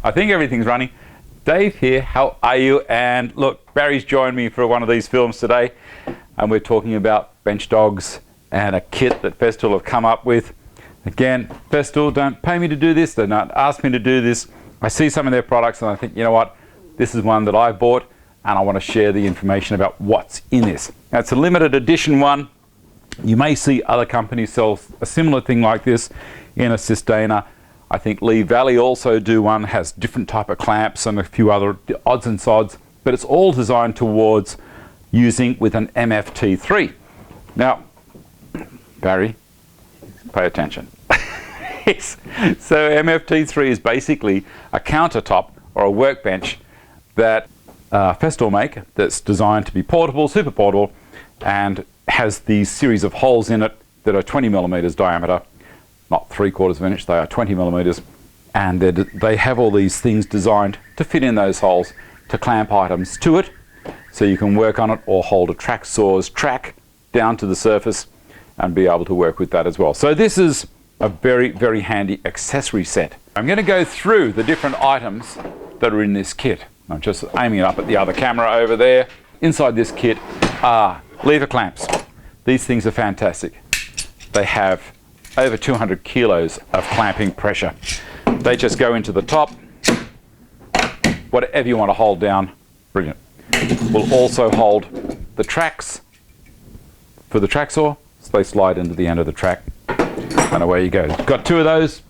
I think everything's running. Dave here, how are you? And look, Barry's joined me for one of these films today, and we're talking about bench dogs and a kit that Festool have come up with. Again, Festool don't pay me to do this, they don't ask me to do this. I see some of their products and I think, you know what, this is one that I bought and I want to share the information about what's in this. Now, it's a limited edition one. You may see other companies sell a similar thing like this in a sustainer. I think Lee Valley also do one, has different type of clamps and a few other odds and sods, but it's all designed towards using with an MFT3. Now, Barry, pay attention. Yes. So MFT3 is basically a countertop or a workbench that Festool make that's designed to be portable, super portable, and has these series of holes in it that are 20 millimeters diameter, not 3/4 of an inch, they are 20 millimeters, and they have all these things designed to fit in those holes to clamp items to it, so you can work on it or hold a track saw's track down to the surface and be able to work with that as well. So this is a very, very handy accessory set. I'm going to go through the different items that are in this kit. I'm just aiming it up at the other camera over there. Inside this kit are lever clamps. These things are fantastic. They have over 200 kilos of clamping pressure. They just go into the top. Whatever you want to hold down, brilliant. Will also hold the tracks for the track saw, so they slide into the end of the track. And away you go. Got two of those.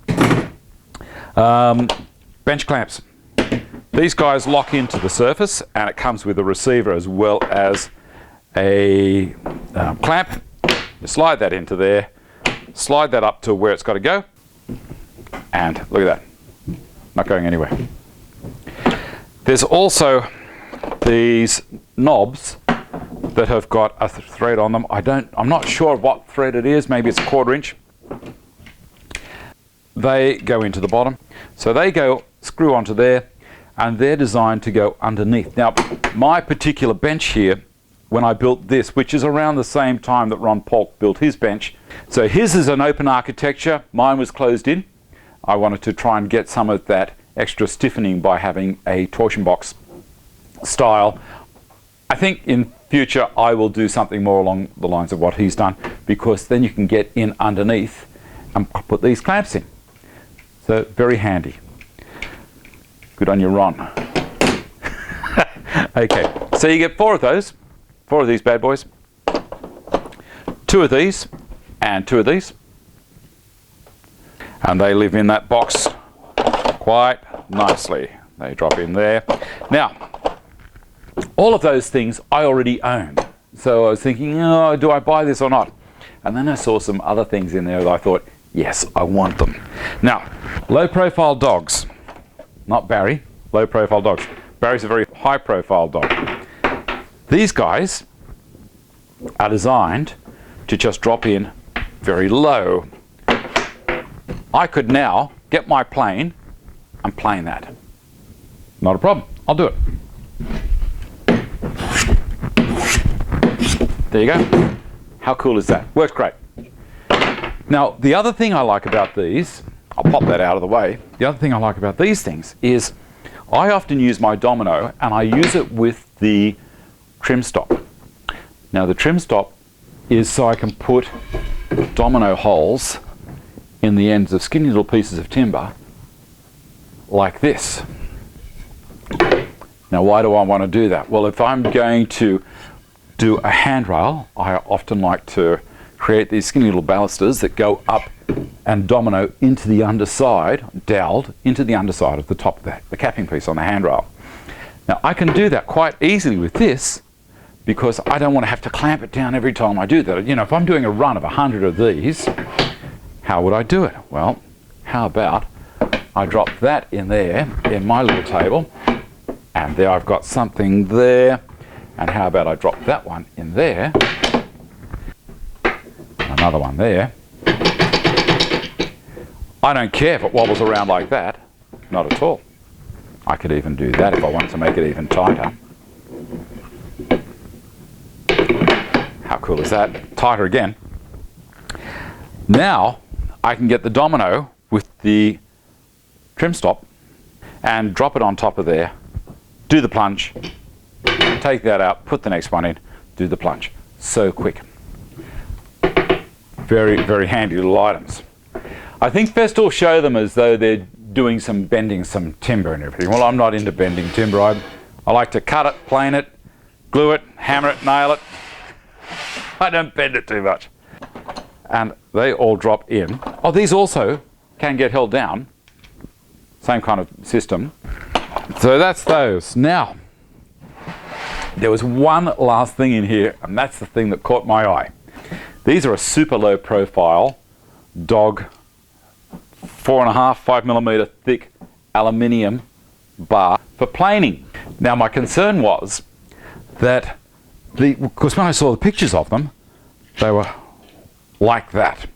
Bench clamps. These guys lock into the surface, and it comes with a receiver as well as a clamp. You slide that into there, slide that up to where it's got to go, and look at that, not going anywhere. There's also these knobs that have got a thread on them. I'm not sure what thread it is, maybe it's a 1/4 inch. They go into the bottom, so they go screw onto there, and they're designed to go underneath. Now, my particular bench here, when I built this, which is around the same time that Ron Polk built his bench, so his is an open architecture, mine was closed in. I wanted to try and get some of that extra stiffening by having a torsion box style. I think in future I will do something more along the lines of what he's done, because then you can get in underneath and put these clamps in. So very handy. Good on you, Ron. Okay, so you get 4 of those, 4 of these bad boys, 2 of these, and 2 of these. And they live in that box quite nicely. They drop in there. Now, all of those things I already own. So I was thinking, oh, do I buy this or not? And then I saw some other things in there that I thought, yes, I want them. Now, low profile dogs. Not Barry, low profile dogs. Barry's a very high profile dog. These guys are designed to just drop in very low. I could now get my plane and plane that. Not a problem, I'll do it. There you go. How cool is that? Works great. Now, the other thing I like about these, I'll pop that out of the way. The other thing I like about these things is I often use my domino, and I use it with the trim stop. Now, the trim stop is so I can put domino holes in the ends of skinny little pieces of timber like this. Now, why do I want to do that? Well, if I'm going to do a handrail, I often like to create these skinny little balusters that go up and domino into the underside, doweled into the underside of the top of the capping piece on the handrail. Now, I can do that quite easily with this, because I don't want to have to clamp it down every time I do that. You know, if I'm doing a run of 100 of these, how would I do it? Well, how about I drop that in there in my little table, and there I've got something there. And how about I drop that one in there, another one there. I don't care if it wobbles around like that, not at all. I could even do that if I wanted to make it even tighter. How cool is that? Tighter again. Now I can get the domino with the trim stop and drop it on top of there, do the plunge, take that out, put the next one in, do the plunge. So quick. Very, very handy little items. I think Festool show them as though they're doing some bending some timber and everything. Well, I'm not into bending timber. I like to cut it, plane it, glue it, hammer it, nail it. I don't bend it too much. And they all drop in. Oh, these also can get held down. Same kind of system. So that's those. Now, there was one last thing in here, and that's the thing that caught my eye. These are a super low profile dog 4.5, 5mm thick aluminium bar for planing. Now my concern was that, because when I saw the pictures of them, they were like that.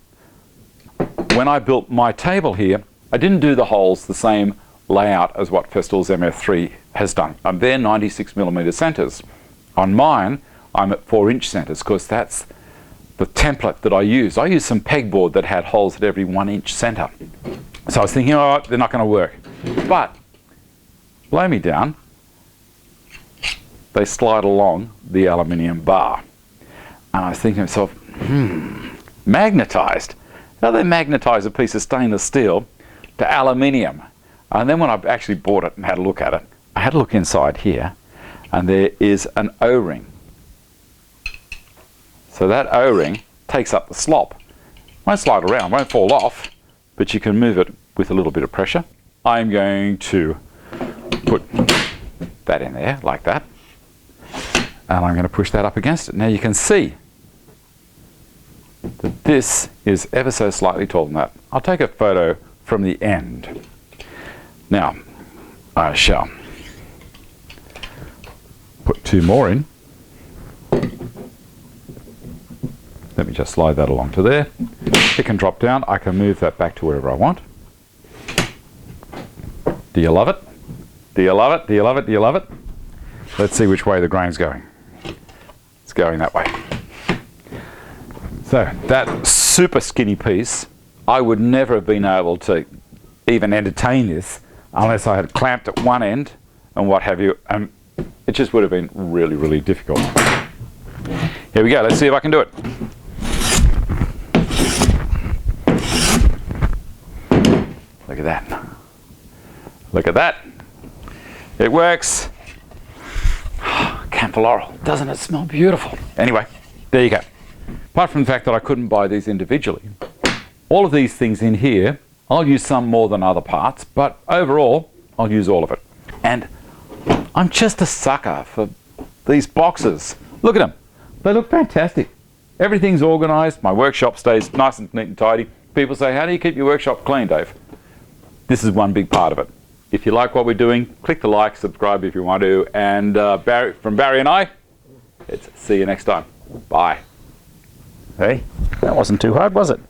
When I built my table here, I didn't do the holes the same layout as what Festool's MF3 has done. They're 96mm centers. On mine, I'm at 4-inch centers because that's the template that I use. I used some pegboard that had holes at every 1-inch center. So I was thinking, all right, they're not going to work. But, blow me down, they slide along the aluminium bar. And I was thinking to myself, magnetized. How do they magnetize a piece of stainless steel to aluminium? And then when I actually bought it and had a look at it, I had a look inside here, and there is an O-ring. So that O-ring takes up the slop. Won't slide around, won't fall off, but you can move it with a little bit of pressure. I'm going to put that in there like that, and I'm going to push that up against it. Now you can see that this is ever so slightly taller than that. I'll take a photo from the end. Now I shall put 2 more in. Let me just slide that along to there. It can drop down. I can move that back to wherever I want. Do you love it? Do you love it? Do you love it? Do you love it? Let's see which way the grain's going. It's going that way. So that super skinny piece, I would never have been able to even entertain this unless I had clamped at one end and what have you. It just would have been really, really difficult. Here we go. Let's see if I can do it. Look at that. Look at that. It works. Camphor laurel. Doesn't it smell beautiful? Anyway, there you go. Apart from the fact that I couldn't buy these individually, all of these things in here, I'll use some more than other parts, but overall, I'll use all of it. And I'm just a sucker for these boxes. Look at them. They look fantastic. Everything's organized. My workshop stays nice and neat and tidy. People say, how do you keep your workshop clean, Dave? This is one big part of it. If you like what we're doing, click the like, subscribe if you want to, and from Barry and I, it's see you next time. Bye. Hey, that wasn't too hard, was it?